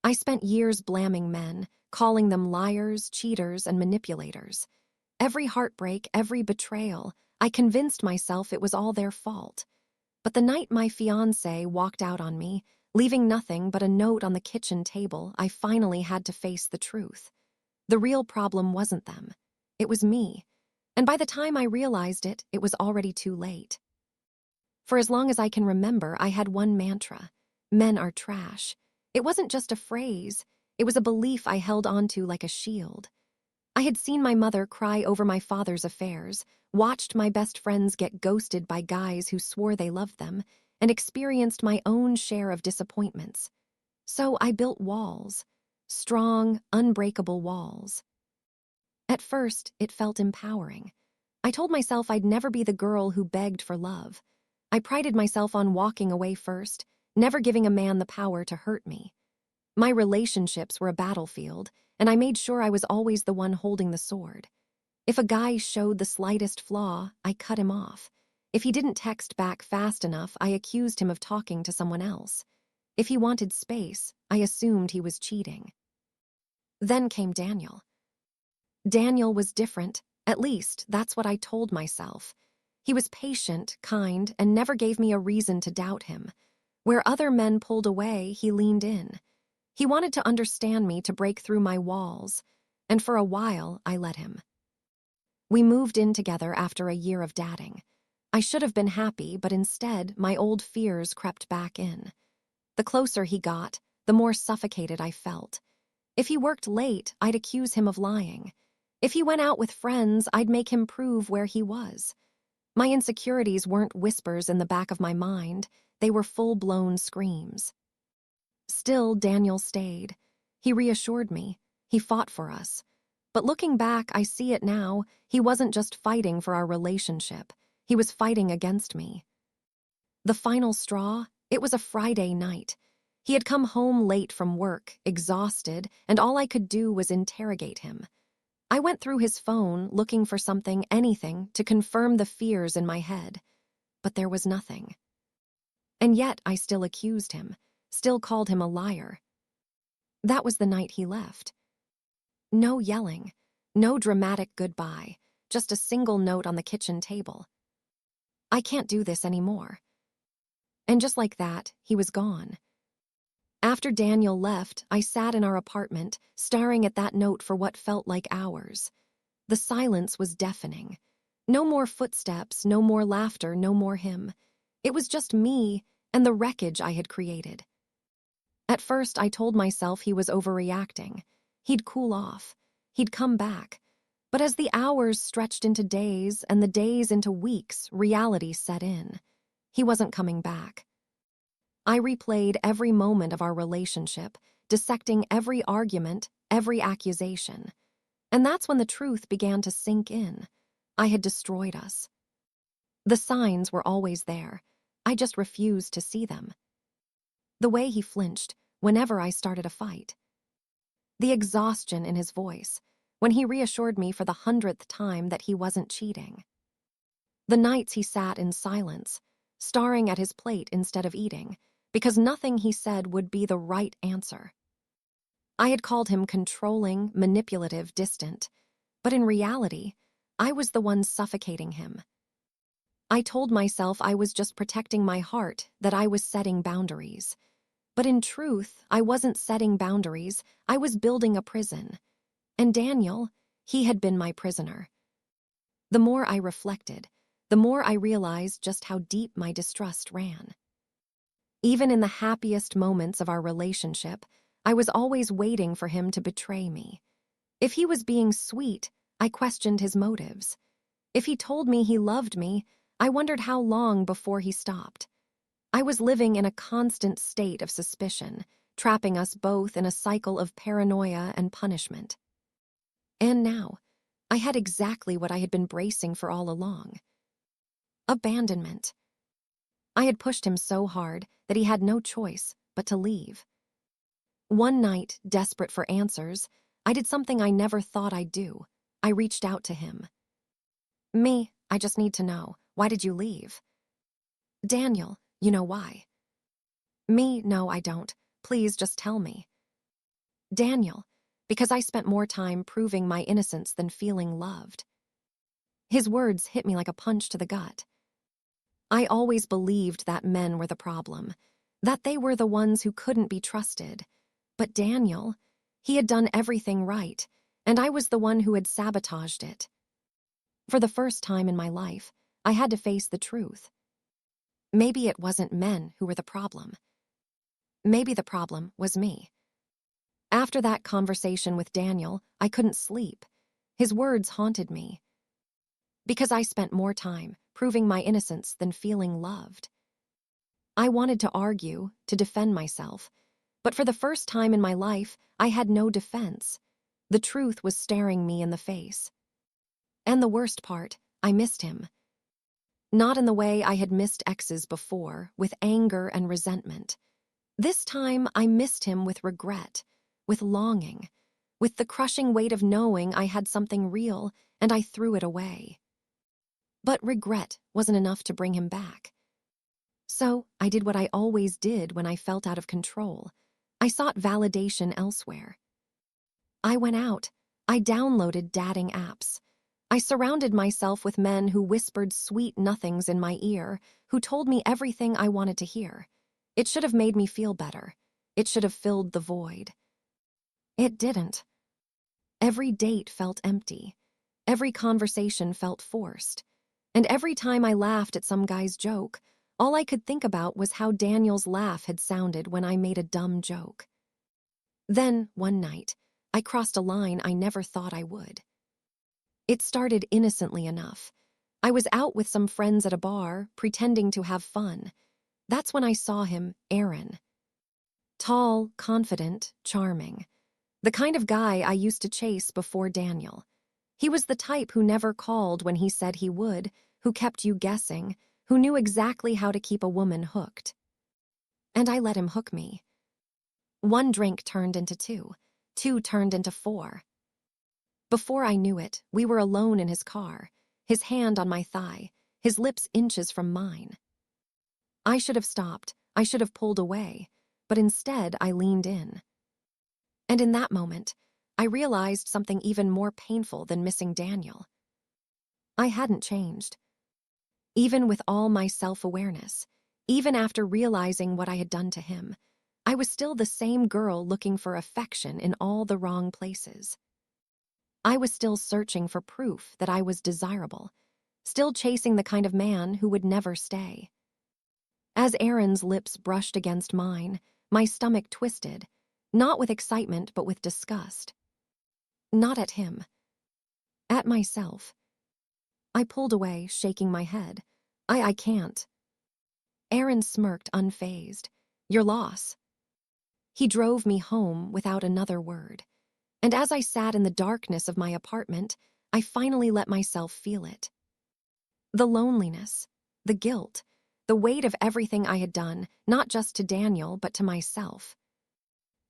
I spent years blaming men, calling them liars, cheaters, and manipulators. Every heartbreak, every betrayal, I convinced myself it was all their fault. But the night my fiancé walked out on me, leaving nothing but a note on the kitchen table, I finally had to face the truth. The real problem wasn't them. It was me. And by the time I realized it, it was already too late. For as long as I can remember, I had one mantra: men are trash. It wasn't just a phrase, it was a belief I held onto like a shield. I had seen my mother cry over my father's affairs, watched my best friends get ghosted by guys who swore they loved them, and experienced my own share of disappointments. So I built walls. Strong, unbreakable walls. At first, it felt empowering. I told myself I'd never be the girl who begged for love. I prided myself on walking away first, never giving a man the power to hurt me. My relationships were a battlefield, and I made sure I was always the one holding the sword. If a guy showed the slightest flaw, I cut him off. If he didn't text back fast enough, I accused him of talking to someone else. If he wanted space, I assumed he was cheating. Then came Daniel. Daniel was different, at least that's what I told myself. He was patient, kind, and never gave me a reason to doubt him. Where other men pulled away, he leaned in. He wanted to understand me, to break through my walls, and for a while, I let him. We moved in together after a year of dating. I should have been happy, but instead, my old fears crept back in. The closer he got, the more suffocated I felt. If he worked late, I'd accuse him of lying. If he went out with friends, I'd make him prove where he was. My insecurities weren't whispers in the back of my mind, they were full-blown screams. Still, Daniel stayed. He reassured me. He fought for us. But looking back, I see it now, he wasn't just fighting for our relationship. He was fighting against me. The final straw, it was a Friday night. He had come home late from work, exhausted, and all I could do was interrogate him. I went through his phone, looking for something, anything, to confirm the fears in my head. But there was nothing. And yet I still accused him, still called him a liar. That was the night he left. No yelling, no dramatic goodbye, just a single note on the kitchen table. I can't do this anymore. And just like that, he was gone. After Daniel left, I sat in our apartment, staring at that note for what felt like hours. The silence was deafening. No more footsteps, no more laughter, no more him. It was just me and the wreckage I had created. At first, I told myself he was overreacting. He'd cool off. He'd come back. But as the hours stretched into days and the days into weeks, reality set in. He wasn't coming back. I replayed every moment of our relationship, dissecting every argument, every accusation. And that's when the truth began to sink in. I had destroyed us. The signs were always there. I just refused to see them. The way he flinched whenever I started a fight. The exhaustion in his voice when he reassured me for the 100th time that he wasn't cheating. The nights he sat in silence, staring at his plate instead of eating, because nothing he said would be the right answer. I had called him controlling, manipulative, distant, but in reality, I was the one suffocating him. I told myself I was just protecting my heart, that I was setting boundaries. But in truth, I wasn't setting boundaries, I was building a prison. And Daniel, he had been my prisoner. The more I reflected, the more I realized just how deep my distrust ran. Even in the happiest moments of our relationship, I was always waiting for him to betray me. If he was being sweet, I questioned his motives. If he told me he loved me, I wondered how long before he stopped. I was living in a constant state of suspicion, trapping us both in a cycle of paranoia and punishment. And now, I had exactly what I had been bracing for all along. Abandonment. I had pushed him so hard that he had no choice but to leave. One night, desperate for answers, I did something I never thought I'd do. I reached out to him. Me, I just need to know, why did you leave? Daniel, you know why. Me, no, I don't. Please just tell me. Daniel, because I spent more time proving my innocence than feeling loved. His words hit me like a punch to the gut. I always believed that men were the problem, that they were the ones who couldn't be trusted. But Daniel, he had done everything right, and I was the one who had sabotaged it. For the first time in my life, I had to face the truth. Maybe it wasn't men who were the problem. Maybe the problem was me. After that conversation with Daniel, I couldn't sleep. His words haunted me. Because I spent more time proving my innocence than feeling loved. I wanted to argue, to defend myself, but for the first time in my life, I had no defense. The truth was staring me in the face. And the worst part, I missed him. Not in the way I had missed exes before, with anger and resentment. This time, I missed him with regret, with longing, with the crushing weight of knowing I had something real and I threw it away. But regret wasn't enough to bring him back. So I did what I always did when I felt out of control. I sought validation elsewhere. I went out. I downloaded dating apps. I surrounded myself with men who whispered sweet nothings in my ear, who told me everything I wanted to hear. It should have made me feel better. It should have filled the void. It didn't. Every date felt empty. Every conversation felt forced. And every time I laughed at some guy's joke, all I could think about was how Daniel's laugh had sounded when I made a dumb joke. Then, one night, I crossed a line I never thought I would. It started innocently enough. I was out with some friends at a bar, pretending to have fun. That's when I saw him, Aaron. Tall, confident, charming. The kind of guy I used to chase before Daniel. He was the type who never called when he said he would, who kept you guessing, who knew exactly how to keep a woman hooked. And I let him hook me. One drink turned into two. Two turned into four. Before I knew it, we were alone in his car, his hand on my thigh, his lips inches from mine. I should have stopped. I should have pulled away, but instead I leaned in. And in that moment, I realized something even more painful than missing Daniel. I hadn't changed. Even with all my self-awareness, even after realizing what I had done to him, I was still the same girl looking for affection in all the wrong places. I was still searching for proof that I was desirable, still chasing the kind of man who would never stay. As Aaron's lips brushed against mine, my stomach twisted, not with excitement but with disgust. Not at him. At myself. I pulled away, shaking my head. I can't. Aaron smirked, unfazed. Your loss. He drove me home without another word. And as I sat in the darkness of my apartment, I finally let myself feel it. The loneliness, the guilt, the weight of everything I had done, not just to Daniel, but to myself.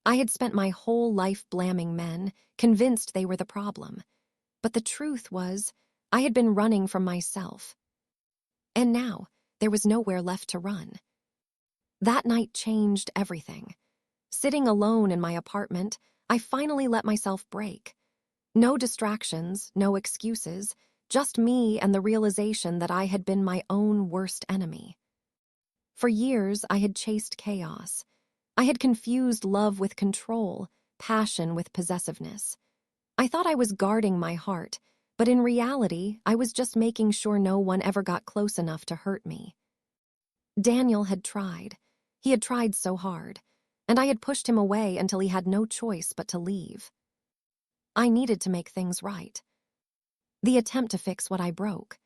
I had spent my whole life blaming men, convinced they were the problem. But the truth was, I had been running from myself. And now, there was nowhere left to run. That night changed everything. Sitting alone in my apartment, I finally let myself break. No distractions, no excuses, just me and the realization that I had been my own worst enemy. For years, I had chased chaos. I had confused love with control, passion with possessiveness. I thought I was guarding my heart, but in reality, I was just making sure no one ever got close enough to hurt me. Daniel had tried. He had tried so hard, and I had pushed him away until he had no choice but to leave. I needed to make things right. The attempt to fix what I broke.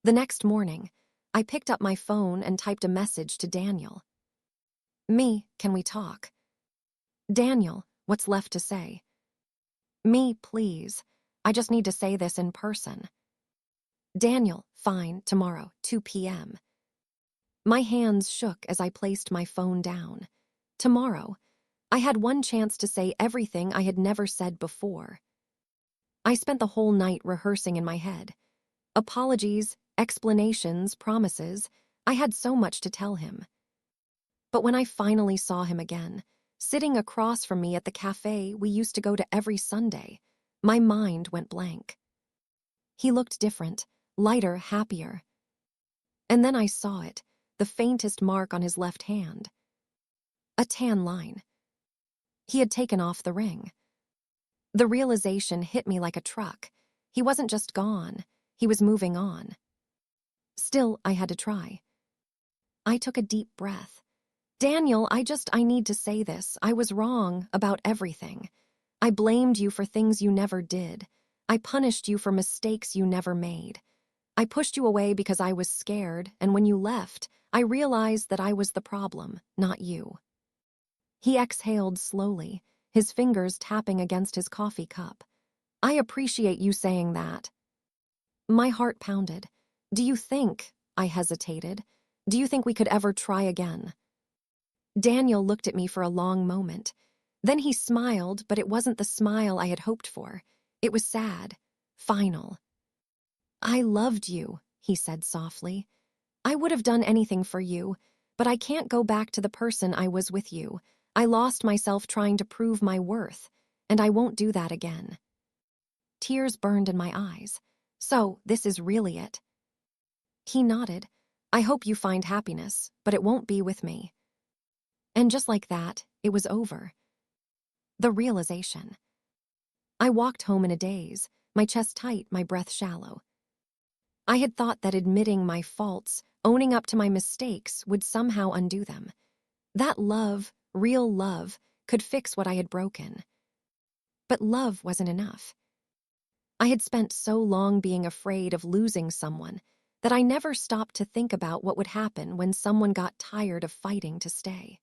The next morning, I picked up my phone and typed a message to Daniel. Me, can we talk? Daniel, what's left to say? Me, please. I just need to say this in person. Daniel, fine, tomorrow, 2 p.m. My hands shook as I placed my phone down. Tomorrow, I had one chance to say everything I had never said before. I spent the whole night rehearsing in my head. Apologies, explanations, promises. I had so much to tell him. But when I finally saw him again, sitting across from me at the cafe we used to go to every Sunday. My mind went blank. He looked different, lighter, happier. And then I saw it, the faintest mark on his left hand. A tan line. He had taken off the ring. The realization hit me like a truck. He wasn't just gone, he was moving on. Still, I had to try. I took a deep breath. Daniel, I need to say this. I was wrong about everything. I blamed you for things you never did. I punished you for mistakes you never made. I pushed you away because I was scared, and when you left, I realized that I was the problem, not you. He exhaled slowly, his fingers tapping against his coffee cup. I appreciate you saying that. My heart pounded. Do you think, I hesitated, do you think we could ever try again? Daniel looked at me for a long moment. Then he smiled, but it wasn't the smile I had hoped for. It was sad, final. I loved you, he said softly. I would have done anything for you, but I can't go back to the person I was with you. I lost myself trying to prove my worth, and I won't do that again. Tears burned in my eyes. So, this is really it. He nodded. I hope you find happiness, but it won't be with me. And just like that, it was over. The realization. I walked home in a daze, my chest tight, my breath shallow. I had thought that admitting my faults, owning up to my mistakes, would somehow undo them. That love, real love, could fix what I had broken. But love wasn't enough. I had spent so long being afraid of losing someone that I never stopped to think about what would happen when someone got tired of fighting to stay.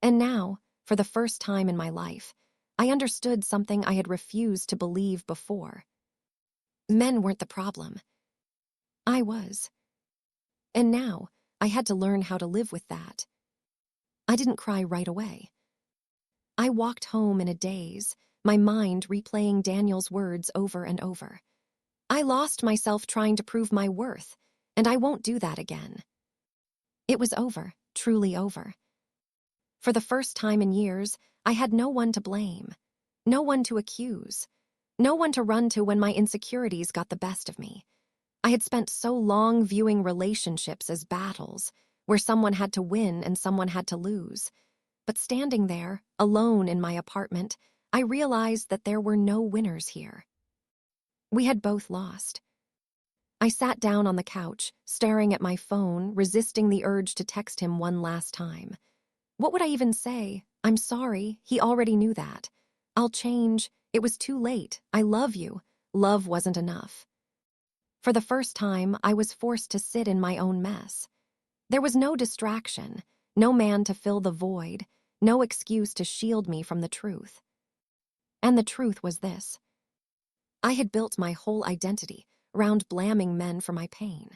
And now, for the first time in my life, I understood something I had refused to believe before. Men weren't the problem. I was. And now, I had to learn how to live with that. I didn't cry right away. I walked home in a daze, my mind replaying Daniel's words over and over. I lost myself trying to prove my worth, and I won't do that again. It was over, truly over. For the first time in years, I had no one to blame, no one to accuse, no one to run to when my insecurities got the best of me. I had spent so long viewing relationships as battles, where someone had to win and someone had to lose. But standing there, alone in my apartment, I realized that there were no winners here. We had both lost. I sat down on the couch, staring at my phone, resisting the urge to text him one last time. What would I even say? I'm sorry, he already knew that. I'll change, it was too late, I love you. Love wasn't enough. For the first time, I was forced to sit in my own mess. There was no distraction, no man to fill the void, no excuse to shield me from the truth. And the truth was this. I had built my whole identity around blaming men for my pain.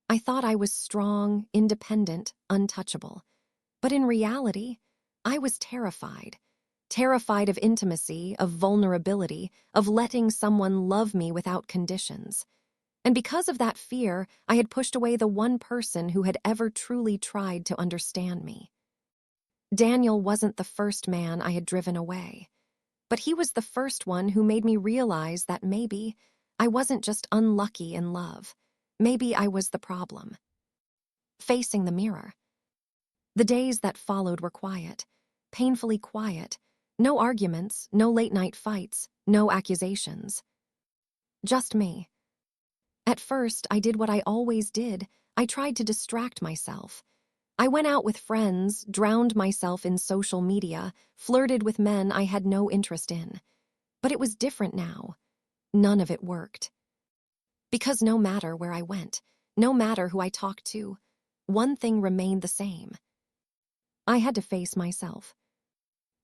I thought I was strong, independent, untouchable. But in reality, I was terrified. Terrified of intimacy, of vulnerability, of letting someone love me without conditions. And because of that fear, I had pushed away the one person who had ever truly tried to understand me. Daniel wasn't the first man I had driven away, but he was the first one who made me realize that maybe I wasn't just unlucky in love. Maybe I was the problem. Facing the mirror. The days that followed were quiet, painfully quiet. No arguments, no late-night fights, no accusations. Just me. At first, I did what I always did. I tried to distract myself. I went out with friends, drowned myself in social media, flirted with men I had no interest in. But it was different now. None of it worked. Because no matter where I went, no matter who I talked to, one thing remained the same. I had to face myself.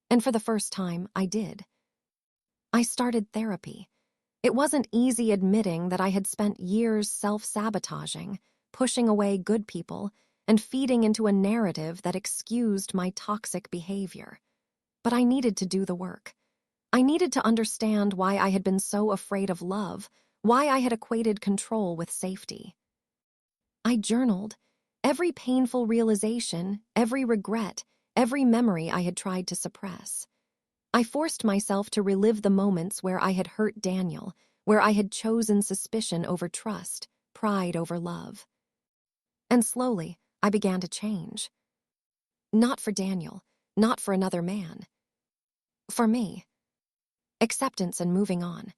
And for the first time, I did. I started therapy. It wasn't easy admitting that I had spent years self-sabotaging, pushing away good people, and feeding into a narrative that excused my toxic behavior. But I needed to do the work. I needed to understand why I had been so afraid of love, why I had equated control with safety. I journaled. Every painful realization, every regret, every memory I had tried to suppress. I forced myself to relive the moments where I had hurt Daniel, where I had chosen suspicion over trust, pride over love. And slowly, I began to change. Not for Daniel, not for another man. For me. Acceptance and moving on.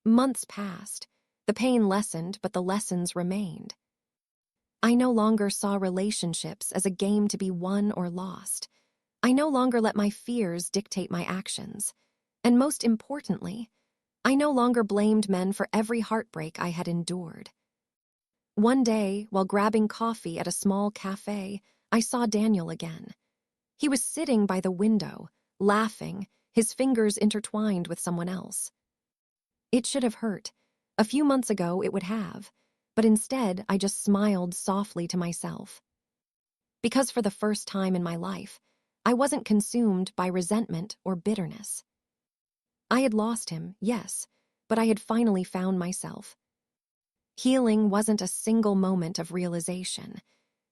Months passed. The pain lessened, but the lessons remained. I no longer saw relationships as a game to be won or lost. I no longer let my fears dictate my actions. And most importantly, I no longer blamed men for every heartbreak I had endured. One day, while grabbing coffee at a small cafe, I saw Daniel again. He was sitting by the window, laughing, his fingers intertwined with someone else. It should have hurt. A few months ago, it would have. But instead, I just smiled softly to myself. Because for the first time in my life, I wasn't consumed by resentment or bitterness. I had lost him, yes, but I had finally found myself. Healing wasn't a single moment of realization.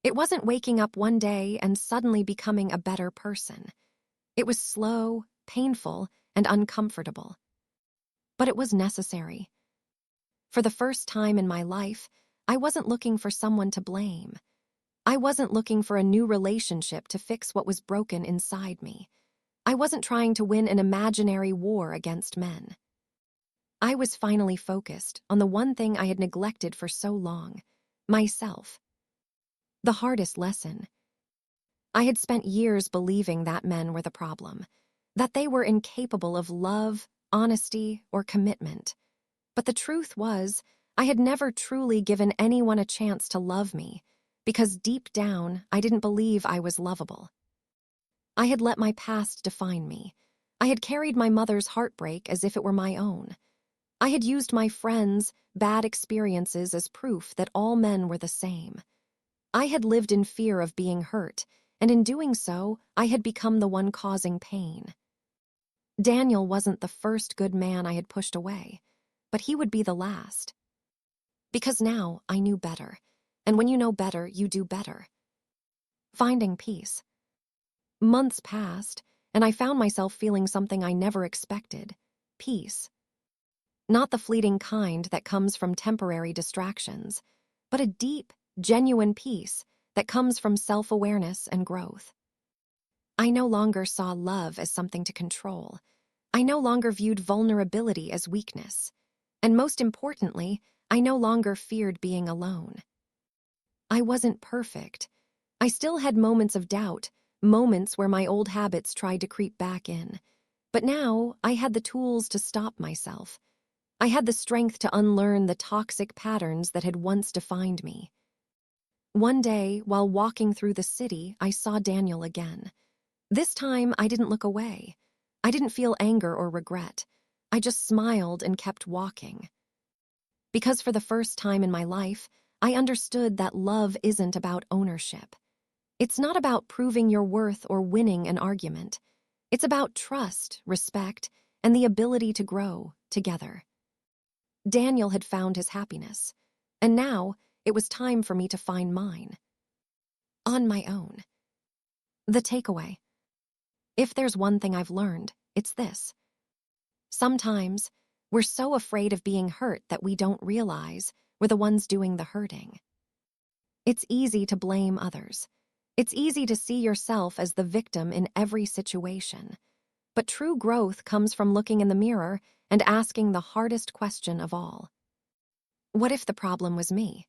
It wasn't waking up one day and suddenly becoming a better person. It was slow, painful, and uncomfortable. But it was necessary. For the first time in my life, I wasn't looking for someone to blame. I wasn't looking for a new relationship to fix what was broken inside me. I wasn't trying to win an imaginary war against men. I was finally focused on the one thing I had neglected for so long, myself. The hardest lesson. I had spent years believing that men were the problem, that they were incapable of love, honesty, or commitment. But the truth was, I had never truly given anyone a chance to love me, because deep down, I didn't believe I was lovable. I had let my past define me. I had carried my mother's heartbreak as if it were my own. I had used my friends' bad experiences as proof that all men were the same. I had lived in fear of being hurt, and in doing so, I had become the one causing pain. Daniel wasn't the first good man I had pushed away, but he would be the last. Because now I knew better, and when you know better, you do better. Finding peace. Months passed, and I found myself feeling something I never expected: peace. Not the fleeting kind that comes from temporary distractions, but a deep, genuine peace that comes from self-awareness and growth. I no longer saw love as something to control. I no longer viewed vulnerability as weakness. And most importantly, I no longer feared being alone. I wasn't perfect. I still had moments of doubt, moments where my old habits tried to creep back in. But now I had the tools to stop myself. I had the strength to unlearn the toxic patterns that had once defined me. One day, while walking through the city, I saw Daniel again. This time, I didn't look away. I didn't feel anger or regret. I just smiled and kept walking. Because for the first time in my life, I understood that love isn't about ownership. It's not about proving your worth or winning an argument. It's about trust, respect, and the ability to grow together. Daniel had found his happiness, and now it was time for me to find mine. On my own. The takeaway. If there's one thing I've learned, it's this. Sometimes, we're so afraid of being hurt that we don't realize we're the ones doing the hurting. It's easy to blame others. It's easy to see yourself as the victim in every situation. But true growth comes from looking in the mirror and asking the hardest question of all. What if the problem was me?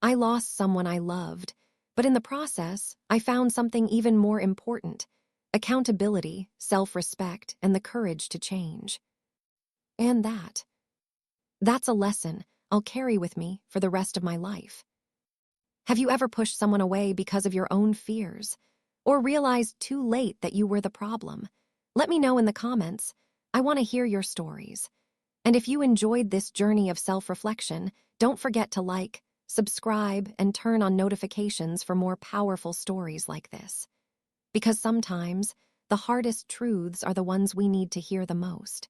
I lost someone I loved, but in the process, I found something even more important: accountability, self-respect, and the courage to change. And that's a lesson I'll carry with me for the rest of my life. Have you ever pushed someone away because of your own fears? Or realized too late that you were the problem? Let me know in the comments. I want to hear your stories. And if you enjoyed this journey of self-reflection, don't forget to like, subscribe, and turn on notifications for more powerful stories like this. Because sometimes, the hardest truths are the ones we need to hear the most.